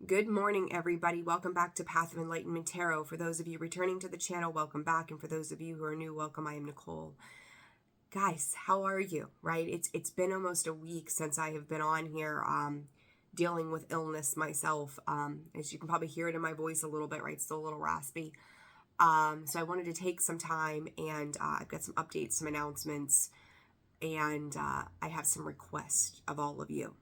Good morning, everybody. Welcome back to Path of Enlightenment Tarot. For those of you returning to the channel, welcome back. And for those of you who are new, welcome. I am Nicole. Guys, how are you? Right? It's been almost a week since I have been on here dealing with illness myself. As you can probably hear it in my voice a little bit, right? Still a little raspy. So I wanted to take some time and I've got some updates, some announcements, and I have some requests of all of you.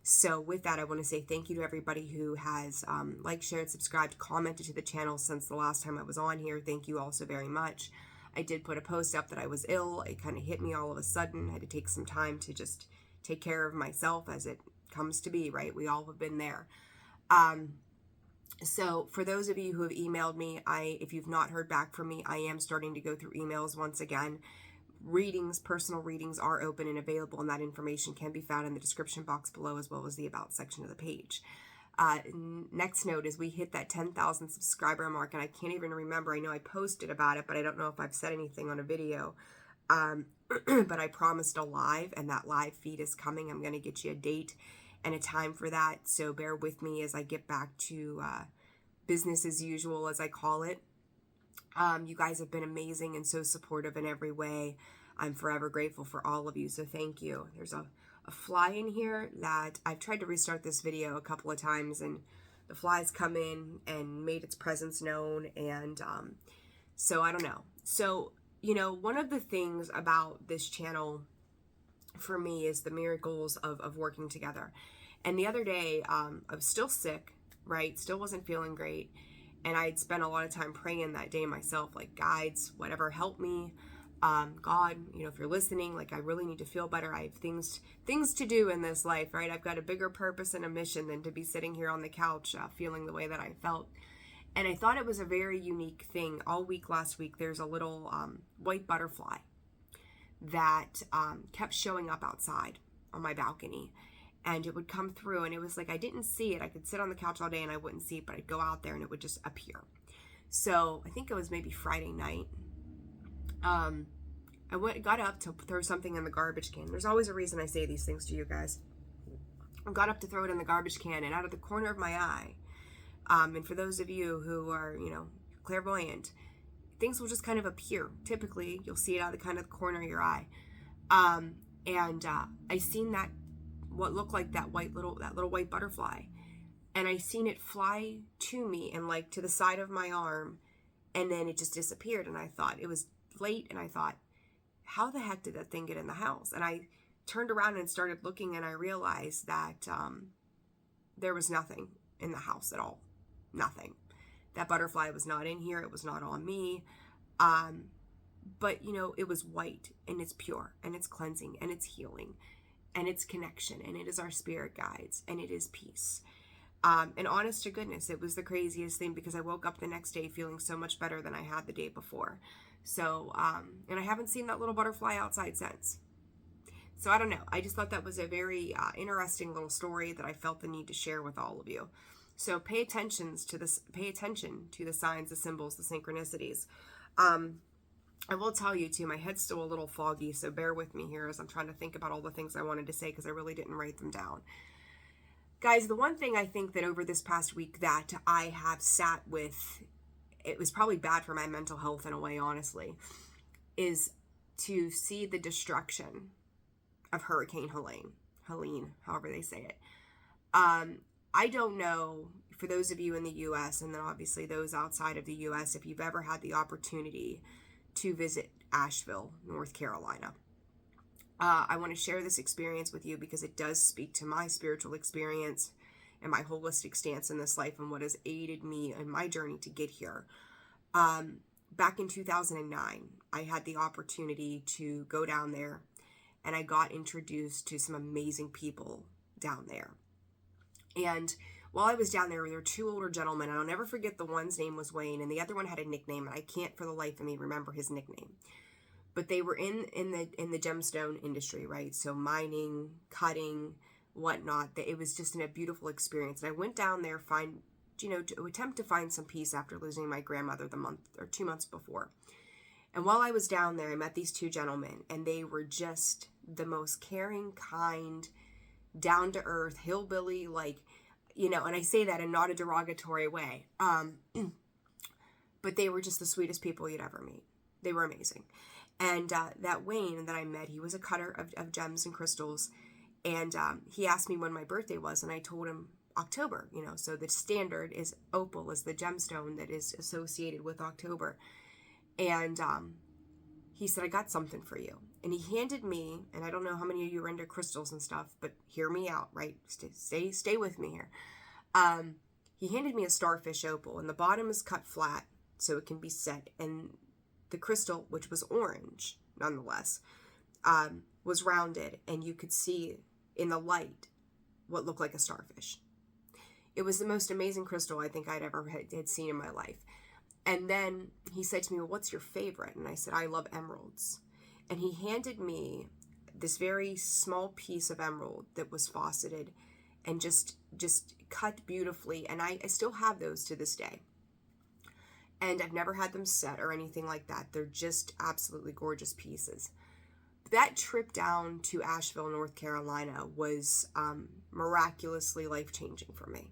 So with that, I want to say thank you to everybody who has liked, shared, subscribed, commented to the channel since the last time I was on here. Thank you all so very much. I did put a post up that I was ill. It kind of hit me all of a sudden. I had to take some time to just take care of myself as it comes to be, right? We all have been there. So for those of you who have emailed me, if you've not heard back from me, I am starting to go through emails once again. Readings, personal readings are open and available, and that information can be found in the description box below as well as the About section of the page. Next note is we hit that 10,000 subscriber mark, and I can't even remember. I know I posted about it, but I don't know if I've said anything on a video. But I promised a live, and that live feed is coming. I'm going to get you a date and a time for that, so bear with me as I get back to business as usual, as I call it. You guys have been amazing and so supportive in every way. I'm forever grateful for all of you, so thank you. There's a fly in here that I've tried to restart this video a couple of times, and the fly's come in and made its presence known, and so I don't know. So, you know, one of the things about this channel for me is the miracles of working together. And the other day, I was still sick, right? Still wasn't feeling great. And I'd spent a lot of time praying that day myself, like, guides, whatever, help me. God, you know, if you're listening, like, I really need to feel better. I have things to do in this life, right? I've got a bigger purpose and a mission than to be sitting here on the couch feeling the way that I felt. And I thought it was a very unique thing. All week last week, there's a little white butterfly that kept showing up outside on my balcony. And it would come through, and it was like I didn't see it. I could sit on the couch all day and I wouldn't see it, but I'd go out there and it would just appear. So I think it was maybe Friday night. I got up to throw something in the garbage can. There's always a reason I say these things to you guys. I got up to throw it in the garbage can, and out of the corner of my eye, and for those of you who are, you know, clairvoyant, things will just kind of appear. Typically, you'll see it out of the kind of the corner of your eye. I seen that, what looked like that little white butterfly, and I seen it fly to me and like to the side of my arm, and then it just disappeared. And I thought, it was late, and I thought, how the heck did that thing get in the house? And I turned around and started looking, and I realized that there was nothing in the house at all. Nothing. That butterfly was not in here. It was not on me. But you know, it was white, and it's pure, and it's cleansing, and it's healing, and it's connection, and it is our spirit guides, and it is peace. And honest to goodness, it was the craziest thing, because I woke up the next day feeling so much better than I had the day before. So, and I haven't seen that little butterfly outside since. So I don't know. I just thought that was a very interesting little story that I felt the need to share with all of you. So pay attention to this. Pay attention to the signs, the symbols, the synchronicities. I will tell you too, my head's still a little foggy, so bear with me here as I'm trying to think about all the things I wanted to say, because I really didn't write them down. Guys, the one thing I think that over this past week that I have sat with, it was probably bad for my mental health in a way, honestly, is to see the destruction of Hurricane Helene, however they say it. I don't know, for those of you in the U.S., and then obviously those outside of the U.S., if you've ever had the opportunity to visit Asheville, North Carolina. I want to share this experience with you because it does speak to my spiritual experience and my holistic stance in this life and what has aided me in my journey to get here. Back in 2009, I had the opportunity to go down there, and I got introduced to some amazing people down there. And while I was down there were two older gentlemen, and I'll never forget, the one's name was Wayne, and the other one had a nickname, and I can't for the life of me remember his nickname. But they were in the gemstone industry, right? So mining, cutting, whatnot. It was just a beautiful experience. And I went down there, to attempt to find some peace after losing my grandmother 2 months before. And while I was down there, I met these two gentlemen, and they were just the most caring, kind, down to earth, hillbilly, like, you know, and I say that in not a derogatory way. But they were just the sweetest people you'd ever meet. They were amazing. And that Wayne that I met, he was a cutter of gems and crystals. And he asked me when my birthday was, and I told him October, you know, so the standard is opal, is the gemstone that is associated with October. And he said, I got something for you. And he handed me, and I don't know how many of you are into crystals and stuff, but hear me out, right? Stay with me here. He handed me a Starfish Opal, and the bottom is cut flat so it can be set. And the crystal, which was orange, nonetheless, was rounded, and you could see in the light what looked like a starfish. It was the most amazing crystal I think I'd ever had seen in my life. And then he said to me, well, what's your favorite? And I said, I love emeralds. And he handed me this very small piece of emerald that was faceted and just cut beautifully. And I still have those to this day. And I've never had them set or anything like that. They're just absolutely gorgeous pieces. That trip down to Asheville, North Carolina was miraculously life-changing for me.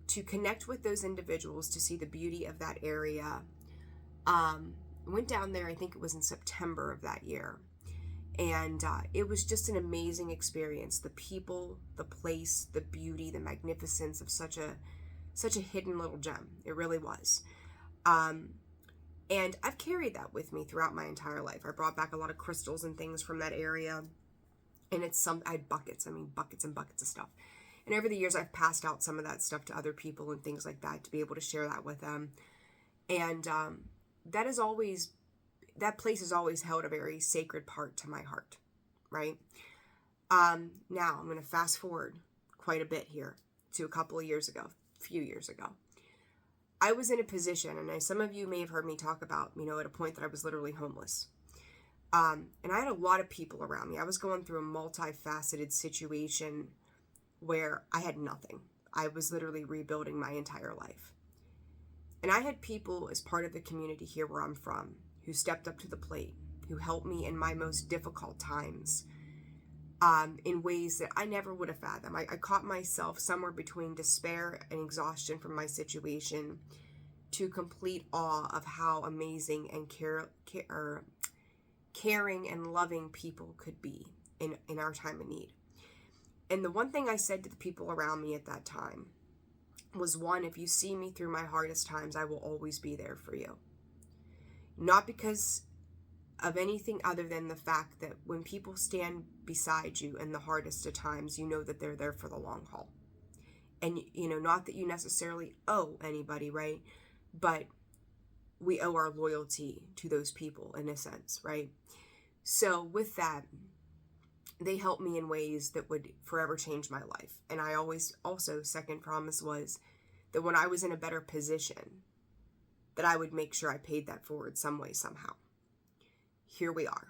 To connect with those individuals, to see the beauty of that area. Went down there, I think it was in September of that year. And it was just an amazing experience. The people, the place, the beauty, the magnificence of such a hidden little gem. It really was. And I've carried that with me throughout my entire life. I brought back a lot of crystals and things from that area. And I had buckets and buckets of stuff. And over the years, I've passed out some of that stuff to other people and things like that to be able to share that with them. And that place has always held a very sacred part to my heart, right? Now, I'm going to fast forward quite a bit here to a few years ago. I was in a position, and some of you may have heard me talk about, you know, at a point that I was literally homeless. And I had a lot of people around me. I was going through a multifaceted situation where I had nothing. I was literally rebuilding my entire life. And I had people as part of the community here where I'm from who stepped up to the plate, who helped me in my most difficult times, in ways that I never would have fathomed. I caught myself somewhere between despair and exhaustion from my situation to complete awe of how amazing and caring and loving people could be in our time of need. And the one thing I said to the people around me at that time was, one, if you see me through my hardest times, I will always be there for you. Not because of anything other than the fact that when people stand beside you in the hardest of times, you know that they're there for the long haul. And, you know, not that you necessarily owe anybody, right? But we owe our loyalty to those people in a sense, right? So with that, they helped me in ways that would forever change my life. And I always also, second promise was that when I was in a better position, that I would make sure I paid that forward some way, somehow. Here we are.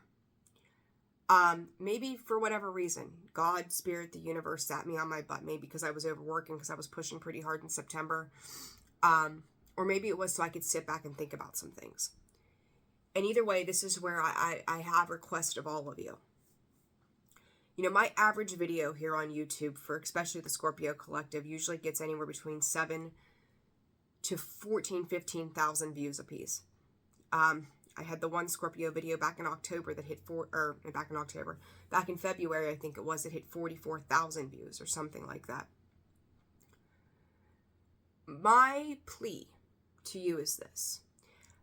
Maybe for whatever reason, God, Spirit, the universe sat me on my butt, maybe because I was overworking, because I was pushing pretty hard in September. Or maybe it was so I could sit back and think about some things. And either way, this is where I have a request of all of you. You know, my average video here on YouTube for especially the Scorpio Collective usually gets anywhere between 7 to 15,000 views a piece. I had the one Scorpio video back in October that hit back in February, I think it was, it hit 44,000 views or something like that. My plea to you is this.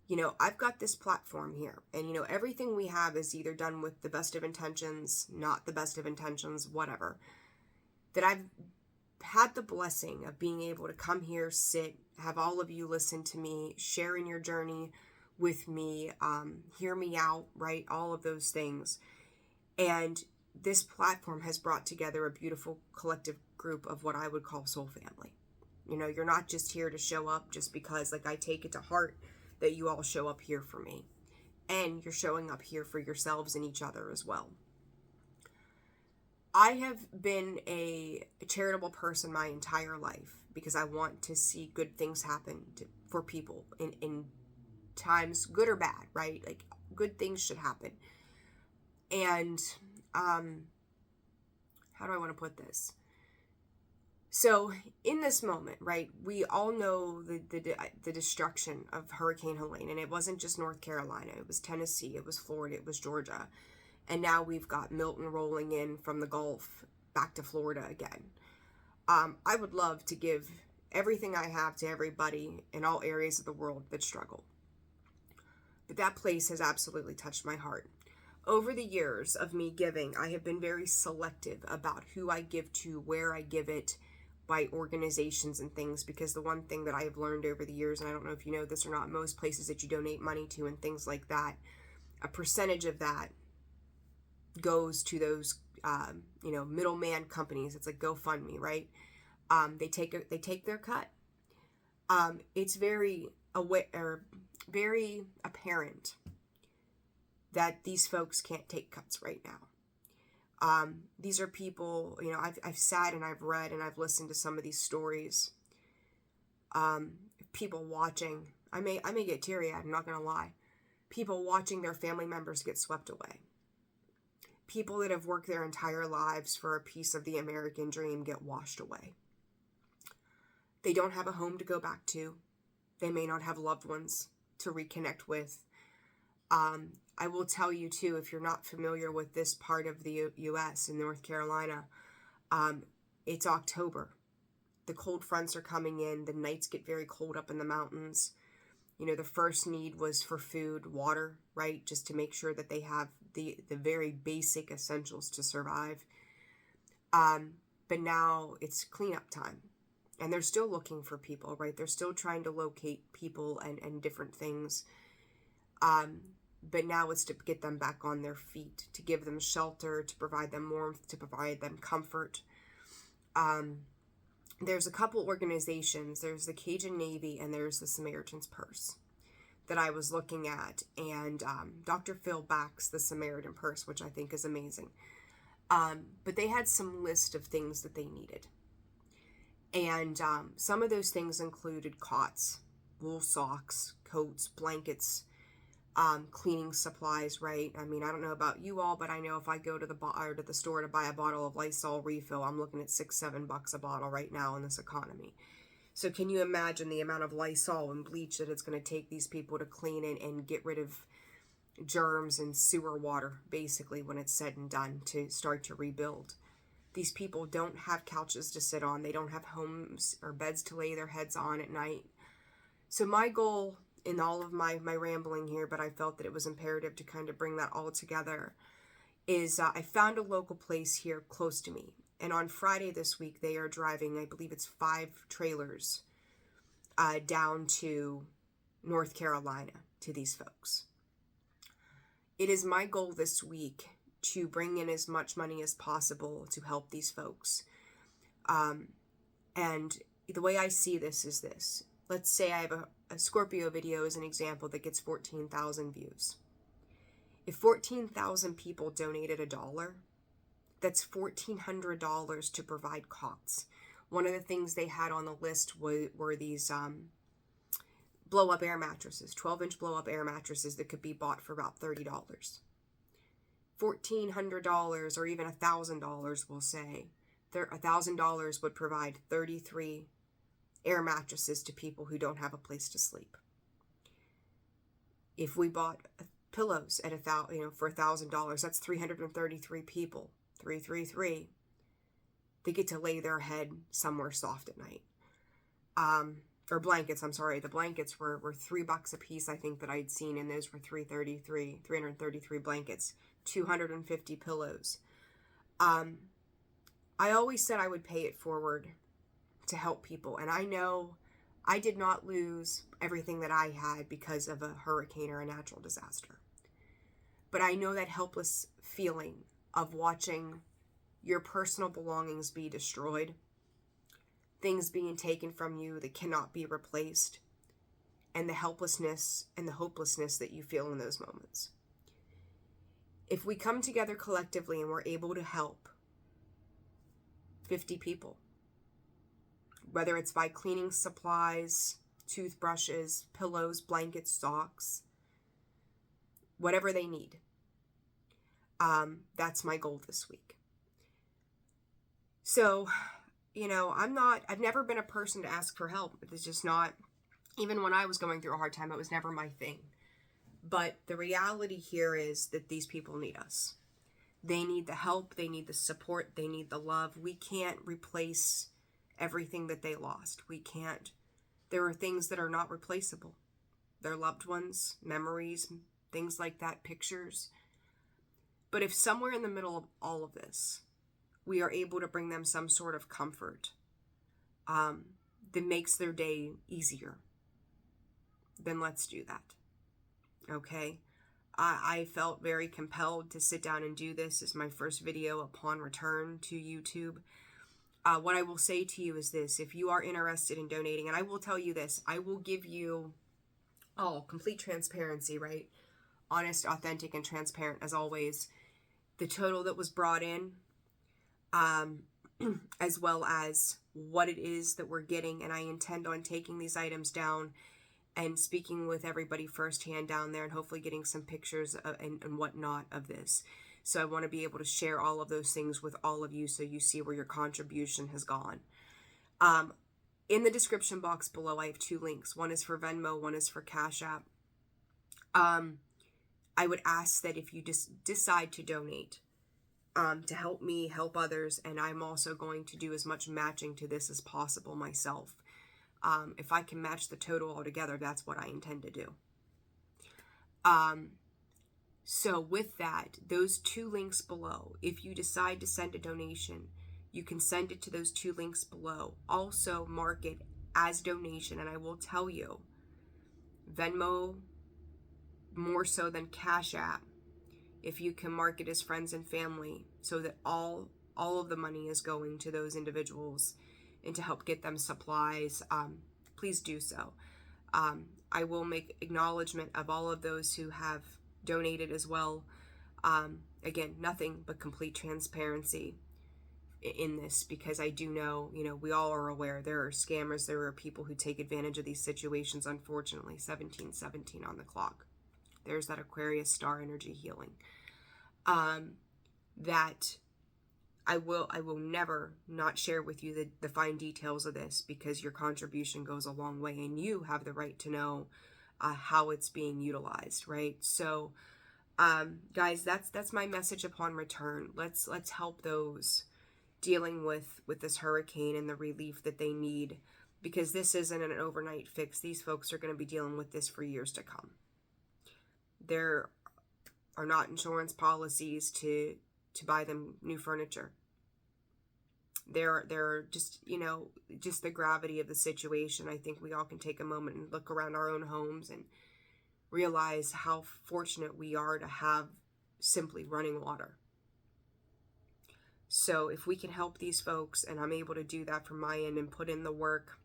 You know, I've got this platform here, and, you know, everything we have is either done with the best of intentions, not the best of intentions, whatever. That I've had the blessing of being able to come here, sit, have all of you listen to me, share in your journey with me, hear me out, right? All of those things. And this platform has brought together a beautiful collective group of what I would call soul family. You know, you're not just here to show up just because, like, I take it to heart that you all show up here for me. And you're showing up here for yourselves and each other as well. I have been a charitable person my entire life because I want to see good things happen for people in times, good or bad, right? Like, good things should happen. And how do I want to put this? So in this moment, right, we all know the destruction of Hurricane Helene, and it wasn't just North Carolina. It was Tennessee, it was Florida, it was Georgia, and now we've got Milton rolling in from the Gulf back to Florida again. I would love to give everything I have to everybody in all areas of the world that struggle. But that place has absolutely touched my heart. Over the years of me giving, I have been very selective about who I give to, where I give it, by organizations and things, because the one thing that I have learned over the years, and I don't know if you know this or not, most places that you donate money to and things like that, a percentage of that goes to those middleman companies. It's like GoFundMe, right? They take their cut. It's very very apparent that these folks can't take cuts right now. These are people, I've sat and I've read and I've listened to some of these stories. People watching, I may get teary-eyed, I'm not gonna lie. People watching their family members get swept away. People that have worked their entire lives for a piece of the American dream get washed away. They don't have a home to go back to. They may not have loved ones to reconnect with. I will tell you too, if you're not familiar with this part of the U.S. in North Carolina, it's October. The cold fronts are coming in. The nights get very cold up in the mountains. The first need was for food, water, right? Just to make sure that they have the very basic essentials to survive. But now it's cleanup time. And they're still looking for people, right? They're still trying to locate people and different things. But now it's to get them back on their feet, to give them shelter, to provide them warmth, to provide them comfort. There's a couple organizations. There's the Cajun Navy and there's the Samaritan's Purse that I was looking at. And Dr. Phil backs the Samaritan Purse, which I think is amazing. But they had some list of things that they needed. And some of those things included cots, wool socks, coats, blankets, cleaning supplies, right? I mean, I don't know about you all, but I know if I go to the store to buy a bottle of Lysol refill, I'm looking at $6-7 a bottle right now in this economy. So can you imagine the amount of Lysol and bleach that it's going to take these people to clean and get rid of germs and sewer water, basically, when it's said and done, to start to rebuild? These people don't have couches to sit on. They don't have homes or beds to lay their heads on at night. So my goal in all of my rambling here, but I felt that it was imperative to kind of bring that all together, is I found a local place here close to me. And on Friday this week, they are driving, I believe it's 5 trailers down to North Carolina to these folks. It is my goal this week to bring in as much money as possible to help these folks. And the way I see this is this. Let's say I have a Scorpio video as an example that gets 14,000 views. If 14,000 people donated $1, that's $1,400 to provide cots. One of the things they had on the list were these blow-up air mattresses, 12-inch blow-up air mattresses that could be bought for about $30. $1,400 or even $1,000, we'll say. $1,000 would provide 33 air mattresses to people who don't have a place to sleep. If we bought pillows at for $1,000, that's 333 people. 333. They get to lay their head somewhere soft at night. Or blankets, I'm sorry. The blankets were $3 a piece, I think, that I'd seen, and those were 333 blankets, 250 pillows. I always said I would pay it forward to help people. And I know I did not lose everything that I had because of a hurricane or a natural disaster. But I know that helpless feeling of watching your personal belongings be destroyed, things being taken from you that cannot be replaced, and the helplessness and the hopelessness that you feel in those moments. If we come together collectively and we're able to help 50 people, whether it's by cleaning supplies, toothbrushes, pillows, blankets, socks, whatever they need, that's my goal this week. So I've never been a person to ask for help. It's just not, even when I was going through a hard time, it was never my thing. But the reality here is that these people need us. They need the help, they need the support, they need the love. We can't replace everything that they lost. We can't. There are things that are not replaceable. Their loved ones, memories, things like that, pictures. But if somewhere in the middle of all of this, we are able to bring them some sort of comfort that makes their day easier, then let's do that. Okay? I felt very compelled to sit down and do this as my first video upon return to YouTube. What I will say to you is this: if you are interested in donating, and I will tell you this, I will give you complete transparency, right? Honest, authentic, and transparent as always. The total that was brought in, as well as what it is that we're getting, and I intend on taking these items down and speaking with everybody firsthand down there and hopefully getting some pictures and whatnot of this. So I want to be able to share all of those things with all of you so you see where your contribution has gone. In the description box below, I have 2 links. One is for Venmo, one is for Cash App. I would ask that if you just decide to donate, to help me help others, and I'm also going to do as much matching to this as possible myself. If I can match the total altogether, that's what I intend to do. So with that, those 2 links below, if you decide to send a donation, you can send it to those 2 links below. Also mark it as donation, and I will tell you, Venmo more so than Cash App, if you can mark it as friends and family, so that all of the money is going to those individuals and to help get them supplies, please do so. I will make acknowledgement of all of those who have donated as well. Again, nothing but complete transparency in this, because I do know, we all are aware there are scammers, there are people who take advantage of these situations. Unfortunately, 1717 on the clock. There's that Aquarius star energy healing. That I will never not share with you the fine details of this, because your contribution goes a long way and you have the right to know how it's being utilized, right? So guys, that's my message upon return. Let's help those dealing with this hurricane and the relief that they need, because this isn't an overnight fix. These folks are going to be dealing with this for years to come. There are not insurance policies to buy them new furniture. They're just, just the gravity of the situation. I think we all can take a moment and look around our own homes and realize how fortunate we are to have simply running water. So if we can help these folks, and I'm able to do that from my end and put in the work,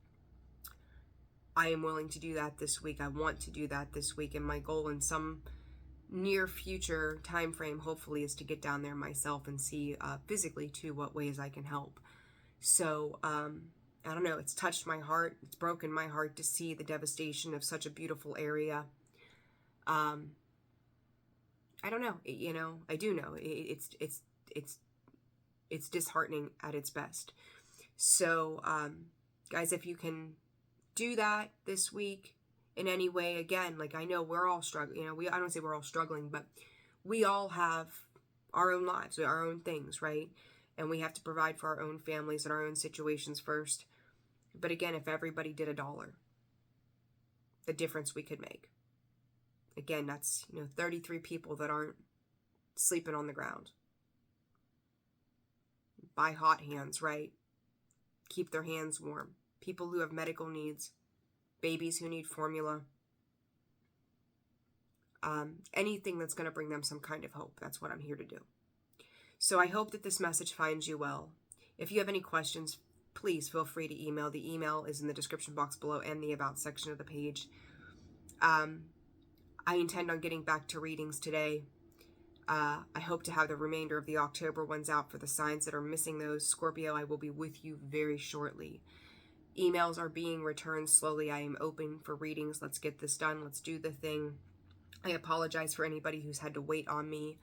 I am willing to do that this week. I want to do that this week, and my goal in some near future time frame hopefully is to get down there myself and see physically too what ways I can help. So I don't know, it's touched my heart, it's broken my heart to see the devastation of such a beautiful area. I don't know, I do know it's disheartening at its best. So guys, if you can do that this week in any way, again, like, I know we're all struggling, I don't say we're all struggling, but we all have our own lives, our own things, right? And we have to provide for our own families and our own situations first. But again, if everybody did $1, the difference we could make. Again, that's 33 people that aren't sleeping on the ground. Buy hot hands, right? Keep their hands warm. People who have medical needs, babies who need formula, anything that's going to bring them some kind of hope. That's what I'm here to do. So I hope that this message finds you well. If you have any questions, please feel free to email. The email is in the description box below and the About section of the page. I intend on getting back to readings today. I hope to have the remainder of the October ones out for the signs that are missing those. Scorpio, I will be with you very shortly. Emails are being returned slowly. I am open for readings. Let's get this done. Let's do the thing. I apologize for anybody who's had to wait on me.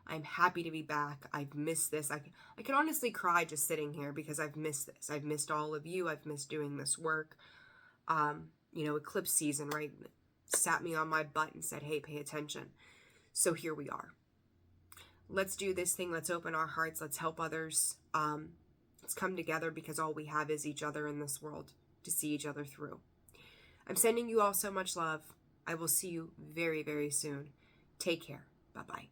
I'm happy to be back. I've missed this. I can honestly cry just sitting here because I've missed this. I've missed all of you. I've missed doing this work. Eclipse season, right? Sat me on my butt and said, hey, pay attention. So here we are. Let's do this thing. Let's open our hearts. Let's help others. Let's come together because all we have is each other in this world to see each other through. I'm sending you all so much love. I will see you very, very soon. Take care. Bye-bye.